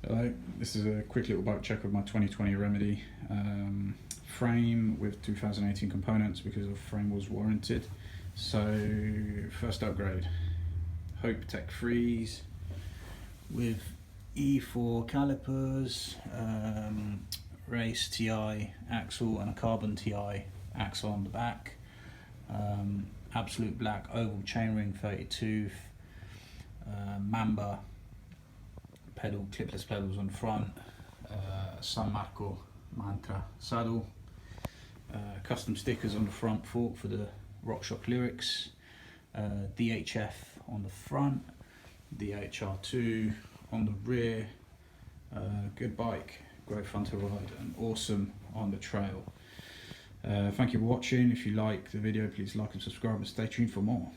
Hello, this is a quick little bike check of my 2020 Remedy frame with 2018 components because the frame was warranted. So first upgrade, Hope Tech Freeze with E4 calipers, Race TI axle and a Carbon TI axle on the back, absolute black oval chainring 32, Mamba pedal, clipless pedals on front, San Marco Mantra saddle, custom stickers on the front fork for the RockShox lyrics, DHF on the front, DHR2 on the rear. Good bike, great fun to ride and awesome on the trail. Thank you for watching. If you like the video, please like and subscribe and stay tuned for more.